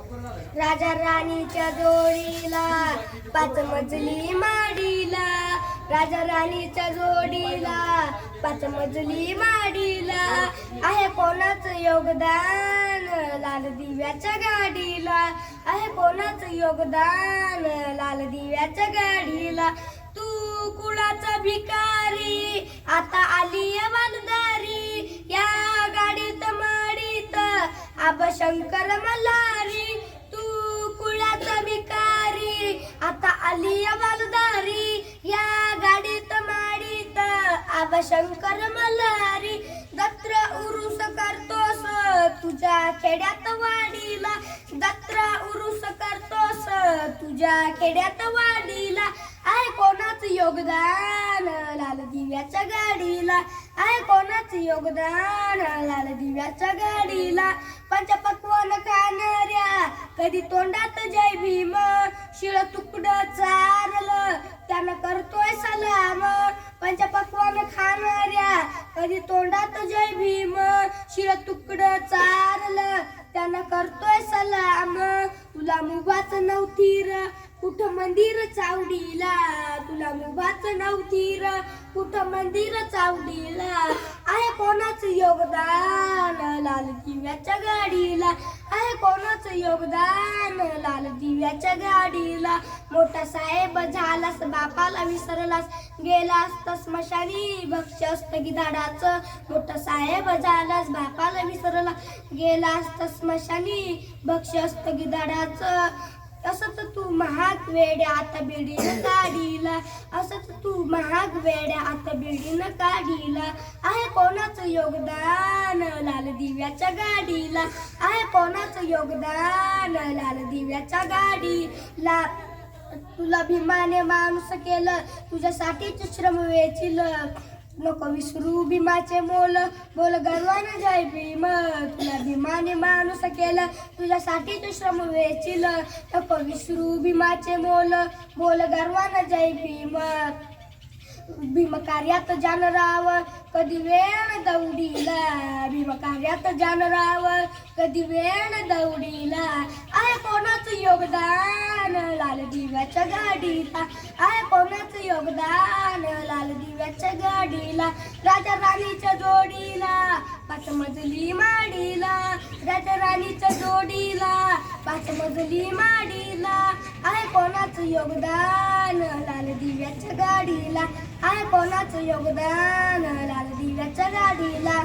राजा राणीच्या जोडीला 5 मजली माडीला, राजा राणीच्या जोडीला 5 मजली माडीला, आहे कोणाचं योगदान लाल दिव्याच्या गाडीला, आहे कोणाचं योगदान लाल दिव्याच्या गाडीला. तू कुळाचा भिकारी आता आली वालदारी, या गाडीत माडीत आबा शंकर मल्हारी. तू कुळाचा भिकारी आता आली वालदारी, या गाडीत माडीत आबा शंकर मल्हारी. दत्र उरुस करतोस तुझ्या खेड्यात वाडीला, दत्र उरुस करतोस तुझ्या खेड्यात वाडीला, आहे कोणाचं योगदान लाल दिव्याच्या गाडीला, आहे कोणाचं योगदान लाल दिव्याच्या गाडीला. पंचपक्वान्न खाणाऱ्या कधी तोंडात जय भीम, शिळ तुकडं चारलं त्यानं करतोय सलाम. पंचपक्वान्न खाणाऱ्या कधी तोंडात जय भीम, शिळ तुकडं चारलं त्यानं करतोय सलाम. तुला मुभाचं नव्हती र कुठं मंदिर चावडीला, तुला मुभाचं नव्हती र कुठं मंदिर चावडीला, आहे कोणाचं योगदान लाल दिव्याच्या गाडीला, आहे कोणाचं योगदान लाल दिव्याच्या गाडीला. मोठा साहेब झालास बापाला विसरलास, गेलास तर स्मशानी भक्ष असतं गिधाडाचं. मोठा साहेब झालास बापाला विसरला, गेलास तर स्मशानी भक्ष असतं गिधाडाचं. असंच तू महाग वेड्या आता बिडीनं काढीला, असंच तू महाग वेड्या आता बिडीनं काढीला, आहे कोणाचं योगदान लाल दिव्याच्या गाडीला, आहे कोणाचं योगदान लाल दिव्याच्या गाडीला. तुला भीमाने माणूस केलं, तुझ्यासाठीच श्रम वेचिलं, नको विसरू भीमाचे मोल, बोल गर्वानं जय भीम. तुला भीमाने माणूस केलं, तुझ्यासाठी तू श्रम वेचिलं, नको विसरू भीमाचे मोल, बोल गर्वानं जय भीम. भीम कार्यात जानराव कधी वेळ दौडीला, भीम कार्यात जानराव कधी वेळ दौडीला, आहे कोणाचं योगदान लाल दिव्याच्या गाडीला, आहे कोणाचं योगदान लाल दिव्याच्या गाडीला. राजा राणीच्या जोडीला 5 मजली माडीला, राजा राणीच्या जोडीला 5 मजली माडीला, आहे कोणाचं योगदान लाल दिव्याच्या गाडीला, आहे कोणाचं योगदान लाल दिव्याच्या गाडीला.